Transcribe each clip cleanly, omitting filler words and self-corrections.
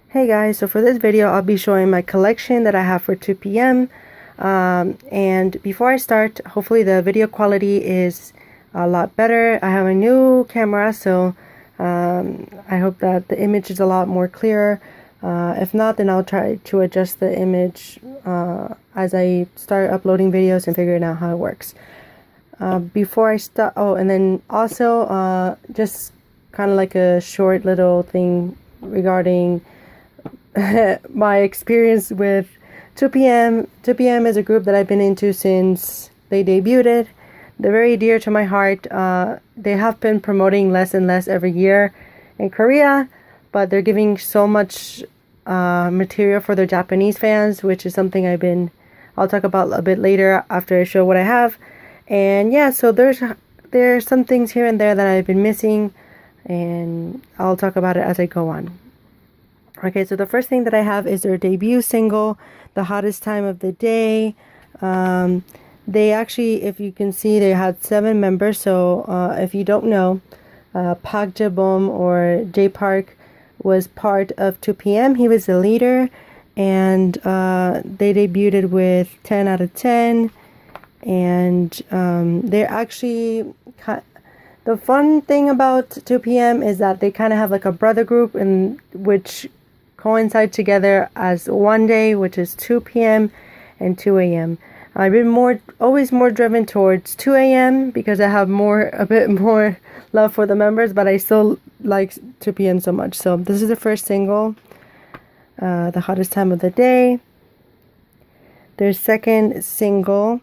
Hey guys, so for this video I'll be showing my collection that I have for 2PM. And before I start, hopefully the video quality is a lot better. I have a new camera, so I hope that the image is a lot more clearer. If not, then I'll try to adjust the image as I start uploading videos and figuring out how it works. Before I start, and then also just kind of like a short little thing regarding my experience with 2PM. 2PM is a group that I've been into since they debuted. They're very dear to my heart. They have been promoting less and less every year in Korea, but they're giving so much material for their Japanese fans, which is something I'll talk about a bit later after I show what I have. And yeah, so there's some things here and there that I've been missing, and I'll talk about it as I go on. Okay, so the first thing that I have is their debut single, The Hottest Time of the Day. They actually, if you can see, they had 7 members. So if you don't know, Park Jae-bom or J Park was part of 2PM. He was the leader, and they debuted with 10 out of 10. And they're actually... The fun thing about 2PM is that they kind of have like a brother group in which coincide together as one day, which is 2 p.m. and 2 a.m. I've been always more driven towards 2 a.m. because I have a bit more love for the members, but I still like 2 p.m. so much. So this is the first single, The Hottest Time of the Day. Their second single,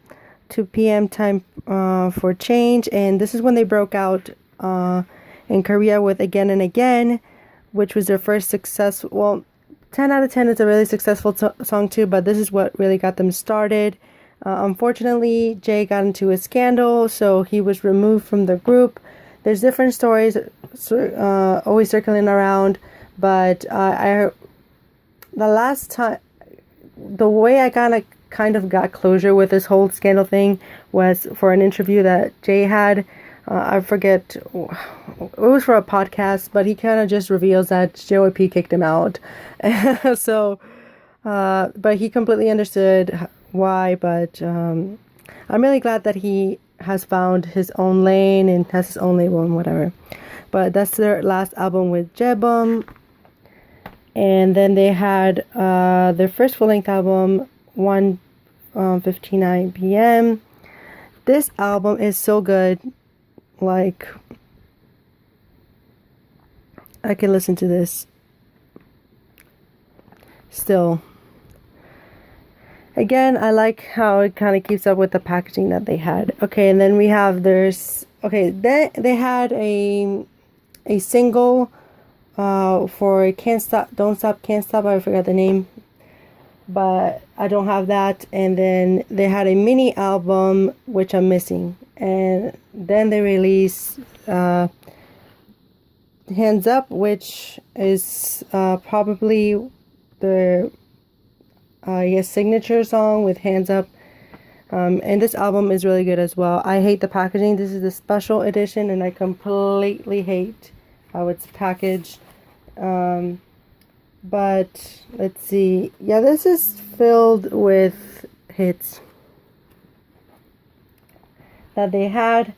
2 p.m. Time for Change, and this is when they broke out in Korea with Again and Again, which was their first success. Well, 10 out of 10 is a really successful song too, but this is what really got them started. Unfortunately, Jay got into a scandal, so he was removed from the group. There's different stories always circling around, but the last time, the way I kind of got closure with this whole scandal thing was for an interview that Jay had. I forget, it was for a podcast, but he kind of just reveals that JYP kicked him out. So, but he completely understood why, but I'm really glad that he has found his own lane and has his own label and whatever. But that's their last album with Jae-bom. And then they had their first full-length album, 1:59 p.m. This album is so good. Like, I can listen to this still. Again, I like how it kind of keeps up with the packaging that they had. Okay, and then we have they had a single for Can't Stop, Don't Stop, Can't Stop. I forgot the name, but I don't have that. And then they had a mini album, which I'm missing. And then they released Hands Up, which is probably their signature song with Hands Up. And this album is really good as well. I hate the packaging. This is the special edition, and I completely hate how it's packaged. But let's see. Yeah, this is filled with hits that they had.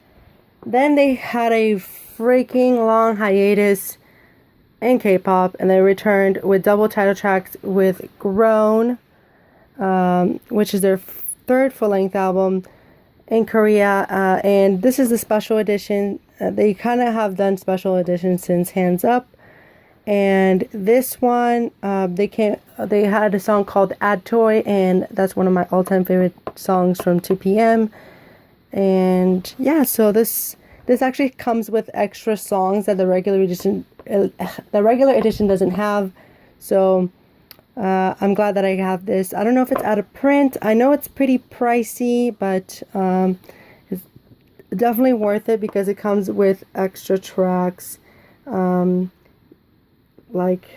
Then they had a freaking long hiatus in K-pop, and they returned with double title tracks with Grown, which is their third full-length album in Korea, and this is the special edition. They kind of have done special editions since Hands Up, and this one they had a song called Ad Toy, and that's one of my all-time favorite songs from 2PM. And yeah, so this actually comes with extra songs that the regular edition doesn't have. So I'm glad that I have this. I don't know if it's out of print. I know it's pretty pricey, but it's definitely worth it because it comes with extra tracks. Like,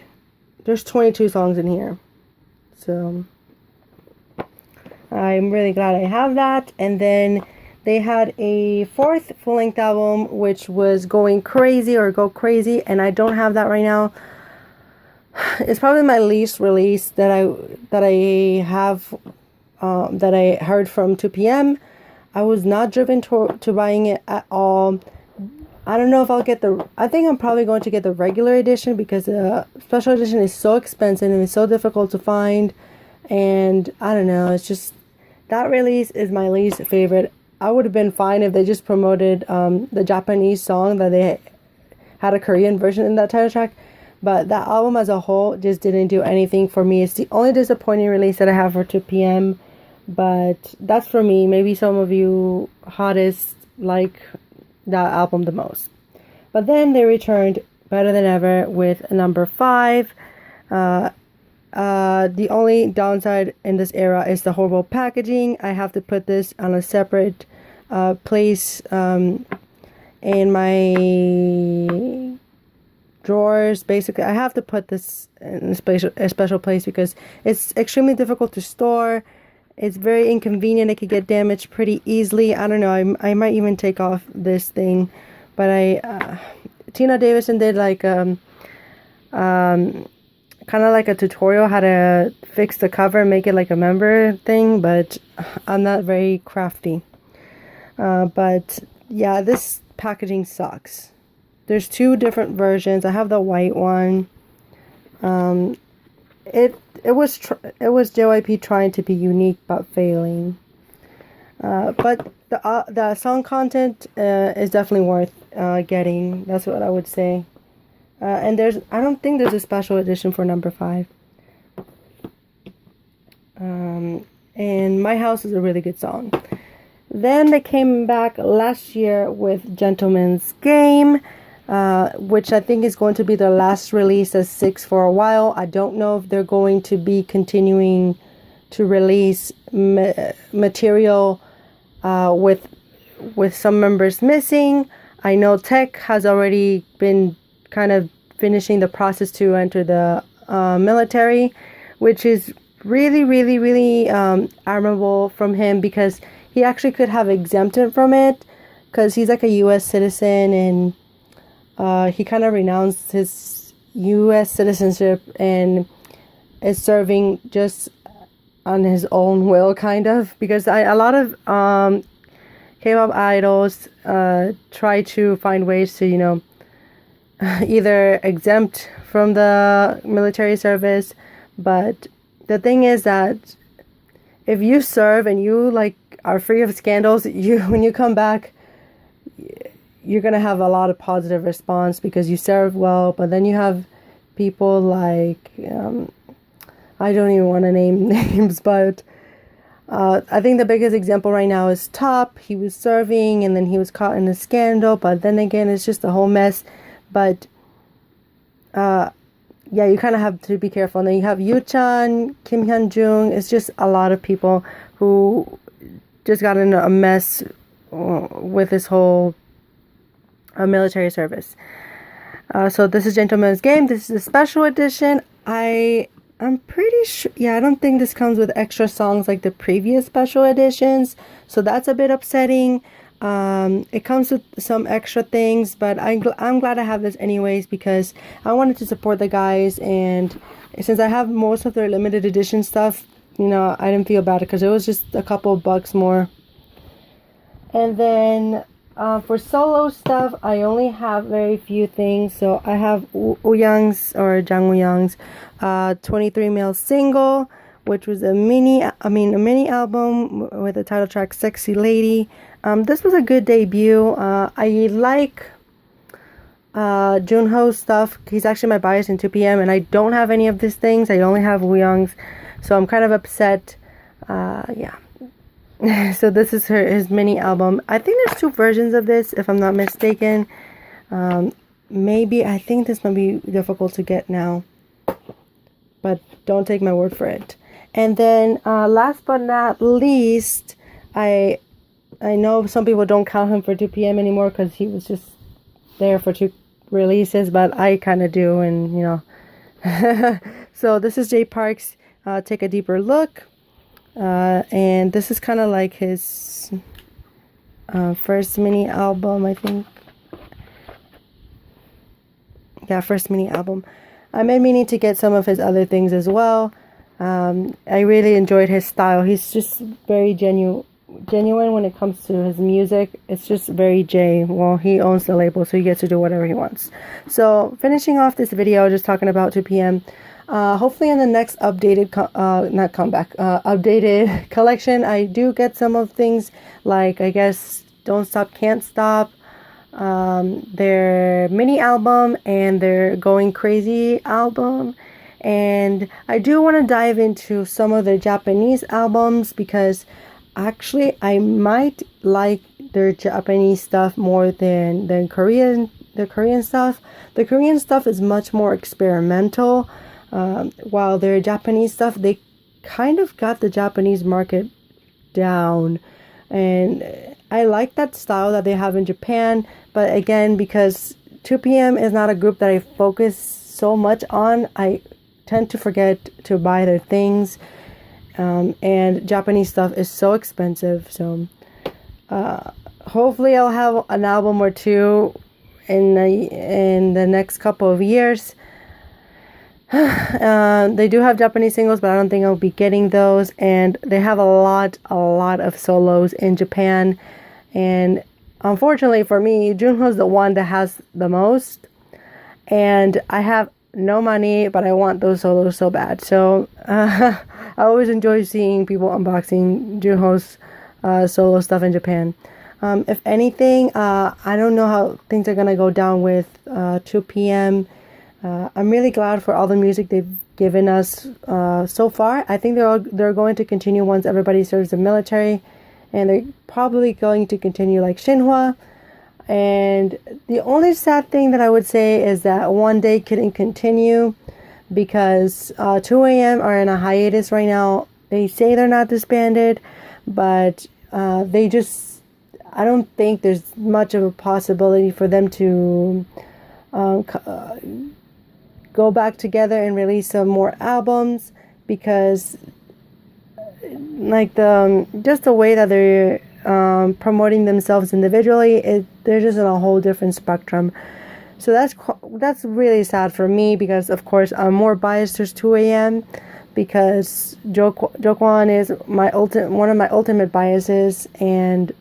there's 22 songs in here. So I'm really glad I have that. And then they had a fourth full-length album, which was Going Crazy or Go Crazy, and I don't have that right now. It's probably my least release that I have that I heard from 2PM. I was not driven to buying it at all. I don't know if I'll get I think I'm probably going to get the regular edition because the special edition is so expensive and it's so difficult to find. And I don't know, it's just, that release is my least favorite. I would have been fine if they just promoted the Japanese song that they had a Korean version in that title track. But that album as a whole just didn't do anything for me. It's the only disappointing release that I have for 2PM. But that's for me. Maybe some of you hottest like that album the most. But then they returned better than ever with number 5. The only downside in this era is the horrible packaging. I have to put this on a separate place in my drawers. Basically, I have to put this in a special place because it's extremely difficult to store. It's very inconvenient. It could get damaged pretty easily. I don't know. I might even take off this thing. But Tina Davison did like kind of like a tutorial how to fix the cover and make it like a member thing. But I'm not very crafty. But yeah, this packaging sucks. There's 2 different versions. I have the white one. It was JYP trying to be unique but failing. But the song content is definitely worth getting. That's what I would say. And I don't think there's a special edition for number 5. And My House is a really good song. Then they came back last year with Gentleman's Game, which I think is going to be their last release as 6 for a while. I don't know if they're going to be continuing to release material with some members missing. I know Tech has already been kind of finishing the process to enter the military, which is really, really, really admirable from him because he actually could have exempted from it because he's like a U.S. citizen and he kind of renounced his U.S. citizenship and is serving just on his own will, kind of, because a lot of K-pop idols try to find ways to, either exempt from the military service, but the thing is that if you serve and you are free of scandals, when you come back, you're gonna have a lot of positive response because you serve well. But then you have people like I don't even want to name names, but I think the biggest example right now is Top. He was serving and then he was caught in a scandal, but then again it's just a whole mess. But yeah, you kind of have to be careful. And then you have Yoo-chan, Kim Hyun-jung. It's just a lot of people who just got in a mess with this whole military service. So this is Gentleman's Game. This is a special edition. I'm pretty sure, yeah, I don't think this comes with extra songs like the previous special editions. So that's a bit upsetting. It comes with some extra things, but I'm glad I have this anyways because I wanted to support the guys, and since I have most of their limited edition stuff, I didn't feel bad because it was just a couple bucks more. And then for solo stuff, I only have very few things. So I have Wooyoung's or Jang Wooyoung's 23 male single, which was a mini album with the title track "Sexy Lady." This was a good debut. I like Junho's stuff. He's actually my bias in 2PM, and I don't have any of these things. I only have Wooyoung's, so I'm kind of upset. Yeah. So this is his mini album. I think there's 2 versions of this, if I'm not mistaken. Maybe I think this might be difficult to get now, but don't take my word for it. And then last but not least, I know some people don't count him for 2PM anymore because he was just there for 2 releases, but I kind of do, and so this is Jay Park's Take a Deeper Look. And this is kind of like his first mini album, I think. Yeah, first mini album. I'm meaning to get some of his other things as well. I really enjoyed his style. He's just very genuine when it comes to his music. It's just very J. Well, he owns the label, so he gets to do whatever he wants. So finishing off this video, just talking about 2PM. Hopefully in the next updated updated collection, I do get some of things like, I guess, Don't Stop Can't Stop, their mini album, and their Going Crazy album. And I do want to dive into some of their Japanese albums, because actually I might like their Japanese stuff more than the Korean stuff. The Korean stuff is much more experimental, while their Japanese stuff, they kind of got the Japanese market down. And I like that style that they have in Japan, but again, because 2PM is not a group that I focus so much on, I tend to forget to buy their things, and Japanese stuff is so expensive. So hopefully I'll have an album or two in the next couple of years. They do have Japanese singles, but I don't think I'll be getting those. And they have a lot of solos in Japan. And unfortunately for me, Junho's the one that has the most. And I have no money, but I want those solos so bad. So I always enjoy seeing people unboxing Junho's solo stuff in Japan. If anything, I don't know how things are gonna go down with 2PM. I'm really glad for all the music they've given us so far. I think they're going to continue once everybody serves the military, and they're probably going to continue like Shinhwa. And the only sad thing that I would say is that One Day couldn't continue because 2AM are in a hiatus right now. They say they're not disbanded, but I don't think there's much of a possibility for them to go back together and release some more albums, because like just the way that they're promoting themselves individually, they're just in a whole different spectrum. So that's really sad for me, because of course I'm more biased towards 2AM, because Jokwon is one of my ultimate biases. And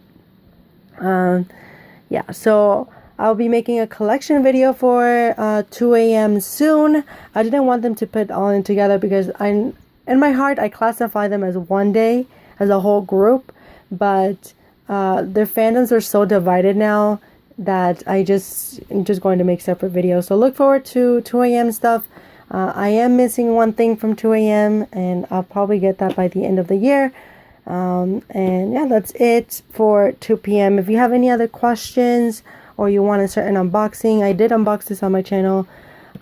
yeah, so I'll be making a collection video for 2AM soon. I didn't want them to put all in together, because in my heart I classify them as One Day, as a whole group, but their fandoms are so divided now that I'm just going to make separate videos. So look forward to 2AM stuff. I am missing one thing from 2AM, and I'll probably get that by the end of the year. And yeah, that's it for 2PM. If you have any other questions, or you want a certain unboxing, I did unbox this on my channel,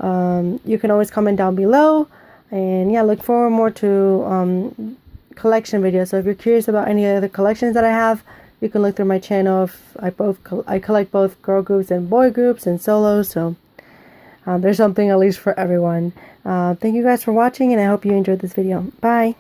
you can always comment down below. And yeah, look forward more to collection videos. So if you're curious about any other collections that I have, you can look through my channel. I collect both girl groups and boy groups and solos, so there's something at least for everyone. Thank you guys for watching, and I hope you enjoyed this video. Bye!